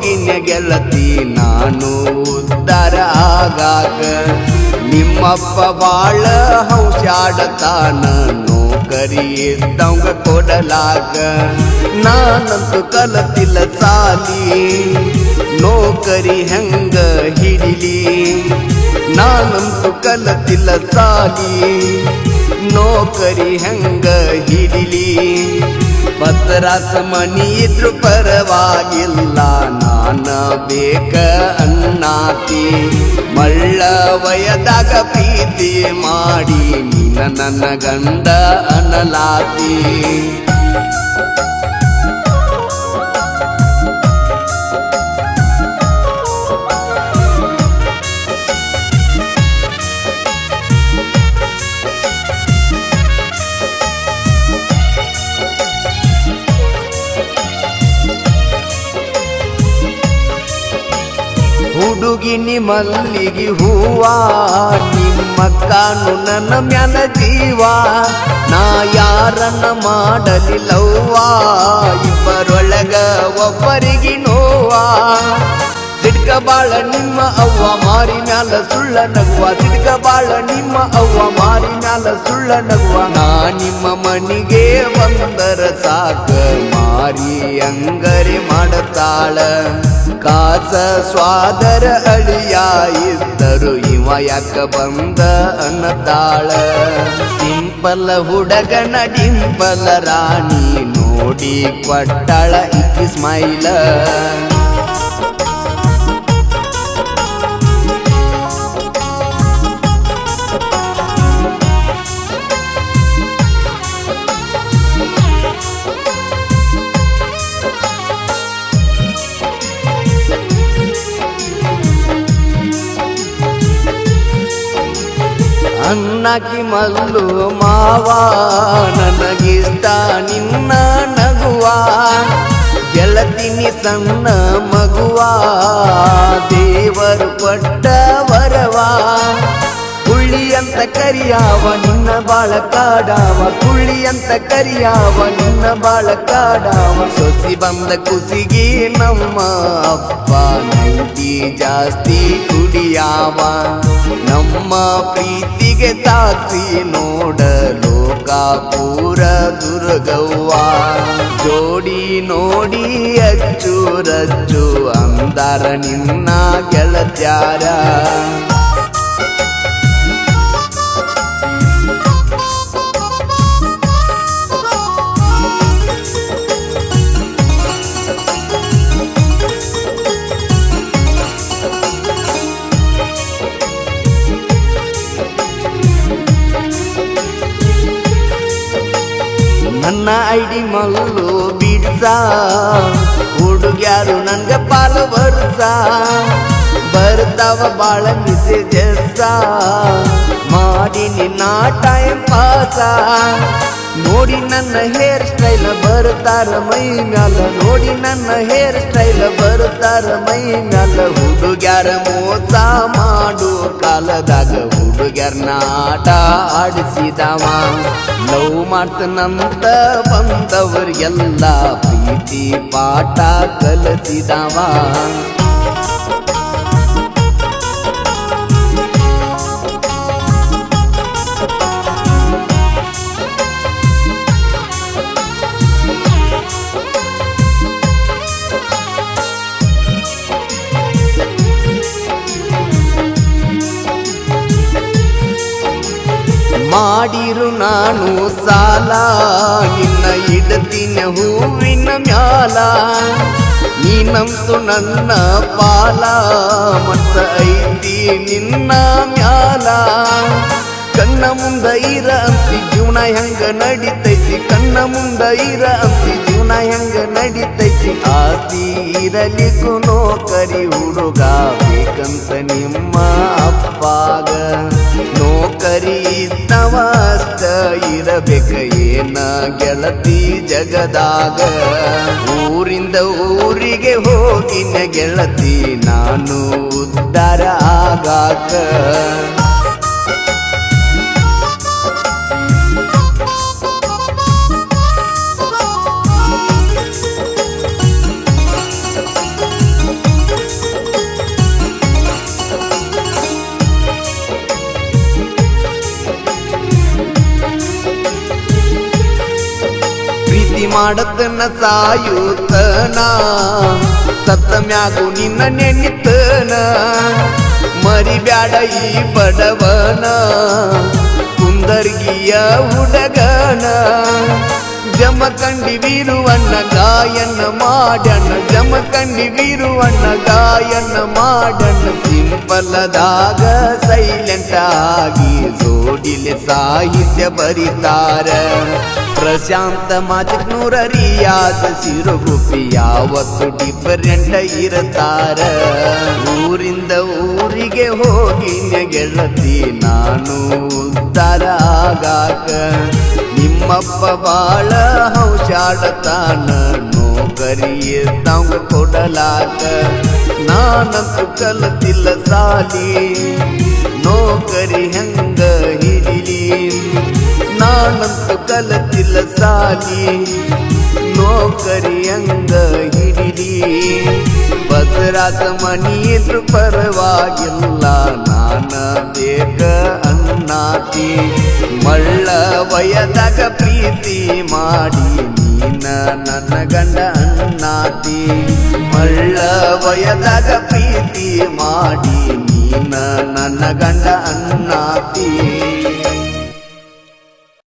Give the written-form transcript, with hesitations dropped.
ಹೋಗಿನ ಗೆಳತಿ ನಾನು ಉದ್ಧಾರ ಆಗಾಕ ನಿಮ್ಮಪ್ಪ ಬಾಳ ಹಂಸಾಡತಾನ ನೌಕರಿ ಇದ್ದಂಗ ಕೊಡಲಾಗ ನಾನಂತೂ ಕಲತಿಲ್ಲ ಸಾಲಿ ನೌಕರಿ ಹೆಂಗ ಹಿಡಿಲಿ ನಾನಂತೂ ಕಲತಿಲ್ಲ ಸಾಲಿ ನೌಕರಿ ಹೆಂಗ ಹಿಡಿಲಿ ಪತ್ರಾಸ ಮನಿ ಇದ್ರು ಪರವಾಗಿಲ್ಲ ನಾನ ಬೇಕ ಅನ್ನಾತಿ ಮಳ್ಳ ವಯದಾಗ ಪ್ರೀತಿ ಮಾಡಿ ನೀನ ನನ್ನ ಗಂಡ ಅನ್ನಲಾತಿ ಹುಡುಗಿನಿ ಮಲ್ಲಿಗೆ ಹೂವ ನಿಮ್ಮ ಕಾನು ನನ್ನ ಮ್ಯಾಲ ಜೀವ ನಾ ಯಾರನ್ನ ಮಾಡಲಿಲ್ಲವ್ವ ಇಬ್ಬರೊಳಗ ಒಬ್ಬರಿಗೆ ನೋವ ಸಿಡ್ಕ ಬಾಳ ನಿಮ್ಮ ಅವ್ವ ಮಾರಿ ಮ್ಯಾಲ ಸುಳ್ಳ ನಗುವ ಸಿಡ್ಕ ಬಾಳ ನಿಮ್ಮ ಅವ್ವ ಮಾರಿ ಮ್ಯಾಲ ಸುಳ್ಳ ನಗುವ ನಾ ನಿಮ್ಮ ಮನಿಗೆ ಬಂದರ ಸಾಕ ಮಾರಿ ಅಂಗರಿ ಮಾಡತಾಳ ಕಾಸ ಸ್ವಾದರ ಅಳಿಯ ಇದ್ದರು ಇವ ಯಾಕ ಬಂದ ಅನ್ನತಾಳ ಸಿಂಪಲ್ ಹುಡುಗನ ಡಿಂಪಲ್ ರಾಣಿ ನೋಡಿ ಕೊಟ್ಟಾಳ ಇಕ್ಕಿ ಸ್ಮೈಲ ಅನ್ನಕಿ ಮಲ್ಲು ಮಾವ ನನಗಿಷ್ಟ ನಿನ್ನ ನಗುವ ಗೆಳತಿನಿ ಸಣ್ಣ ಮಗುವ ದೇವರು ಕೊಟ್ಟ ವರವ ಕುಳ್ಳಿ ಅಂತ ಕರಿಯಾವ ನಿನ್ನ ಬಾಳ ಕಾಡಾವ ಕುಳ್ಳಿ ಅಂತ ಕರಿಯಾವ ನಿನ್ನ ಬಾಳ ಕಾಡಾವ ಸೊಸಿ ಬಂದ ಕುಸಿಗಿ ನಮ್ಮ ಅಪ್ಪ ನಂದಿ ಜಾಸ್ತಿ ಕುಡಿಯಾವ ನಮ್ಮ ಪ್ರೀತಿಗೆ ಸಾಕ್ಷಿ ನೋಡ ಲೋಕಾಪುರ ದುರ್ಗವ್ವ ಜೋಡಿ ನೋಡಿ ಅಚ್ಚು ರಚ್ಚು ಅಂದಾರ ನಿನ್ನ ಗೆಳತ್ಯಾರ ನನ್ನ ಐಡಿ ಮಲ್ಲು ಬಿಡ್ಸ ಹುಡುಗ್ಯಾರು ನಂಗ ಪಾಲ ವರ್ಷ ಬರ್ತಾವ ಬಾಳ ಮೆಸೇಜಸ್ ಮಾಡಿ ನಿನ್ನ ಟೈಮ್ ಪಾಸ ನೋಡಿ ನನ್ನ ಹೇರ್ ಸ್ಟೈಲ್ ಬರ್ತಾರ ಮೈ ಮ್ಯಾಲ ನೋಡಿ ನನ್ನ ಹೇರ್ ಸ್ಟೈಲ್ ಬರ್ತಾರ ಮೈ ಮ್ಯಾಲ ಹುಡುಗ್ಯಾರ ಮೋಸ ಮಾಡು ಕಾಲದಾಗ ಹುಡುಗ್ಯಾರನ ಆಟ ಆಡಿಸಿದವ ಲವ್ ಮಾಡ್ತನಂತ ಬಂದವ್ರಿಗೆಲ್ಲ ಪ್ರೀತಿ ಪಾಠ ಕಲಿಸಿದವ ಮಾಡಿರು ನಾನು ಸಾಲ ನಿನ್ನ ಇಡತಿನ ಹೂವಿನ ಮ್ಯಾಲ ನೀನಂತೂ ನನ್ನ ಪಾಲ ಮನಸ ಐತಿ ನಿನ್ನ ಮ್ಯಾಲ ಕಣ್ಣ ಮುಂದ ಇರ ಅಂತಿ ಜೀವನ ಹೆಂಗ ನಡಿತೈತಿ ಕಣ್ಣ ಮುಂದ ಇರ ಅಂತಿ ಜೀವನ ಹೆಂಗ ನಡಿತೈತಿ ಆಸ್ತಿ ಇರಲಿಕ್ಕೂ ನೌಕರಿ ಹುಡುಗ ಬೇಕಂತ ನಿಮ್ಮ ಅಪ್ಪಾಗ ನೌಕರಿ ಇದ್ದವ ಅಷ್ಟ ಇರಬೇಕ ಏನ ಗೆಳತಿ ಜಗದಾಗ ಊರಿಂದ ಊರಿಗೆ ಹೋಗಿನ ಗೆಳತಿ ನಾನು ಉದ್ಧಾರ ಆಗಾಕ ಮಾಡತನ ಸಾಯುತ್ತನ ಸತ್ತ ಮ್ಯಾಗು ನಿನ್ನ ನೆನಿತನ ಮರಿಬ್ಯಾಡ ಈ ಬಡವನ ಕುಂದರ್ಗಿಯ ಹುಡುಗನ ಜಮಖಂಡಿ ವೀರುವಣ್ಣ ಗಾಯನ ಮಾಡಣ್ಣ ಜಮಖಂಡಿ ವೀರುವಣ್ಣ ಗಾಯನ ಮಾಡಣ್ಣ ಸಿಂಪಲದಾಗ ಸೈಲೆಂಟ್ ಆಗಿ ಜೋಡಿಲೆ ಸಾಹಿತ್ಯ ಬರಿತಾರ ಪ್ರಶಾಂತ ಮಾಜಕ್ನೂರ ರಿಯಾದ ಸಿರುಗುಪ್ಪಿ ಯಾವತ್ತು ಡಿಫರೆಂಟ್ ಇರ್ತಾರ ಊರಿಂದ ಊರಿಗೆ ಹೋಗಿ ಗೆಳತಿ ನಾನು ಉದ್ಧಾರ ಆಗಾಕ ನಿಮ್ಮಪ್ಪ ಬಾಳ ಹೌಶಾಡತಾನ ನೌಕರಿ ಇರ್ತಾವ ಕೊಡಲಾಕ ನಾನಂತೂ ಕಲತಿಲ್ಲ ಸಾಲಿ ನೌಕರಿ ಹೆಂಗ ಹಿಡಿಲಿ ನಾನಂತೂ ಕಲತಿಲ್ಲ ಸಾಲಿ ನೌಕರಿ ಹೆಂಗ ಹಿಡಿಲಿ ಭದ್ರಾಸ ಮನಿ ಇದ್ರು ಪರವಾಗಿಲ್ಲ ನಾನ ಬೇಕ ಅನ್ನಾತಿ ಮಳ್ಳ ವಯದಾಗ ಪ್ರೀತಿ ಮಾಡಿ ನೀನ ನನ್ನ ಗಂಡ ಅನ್ನಾತಿ ಮಳ್ಳ ವಯದಾಗ ಪ್ರೀತಿ ಮಾಡಿ ನೀನ ನನ್ನ ಗಂಡ ಅನ್ನಾತಿ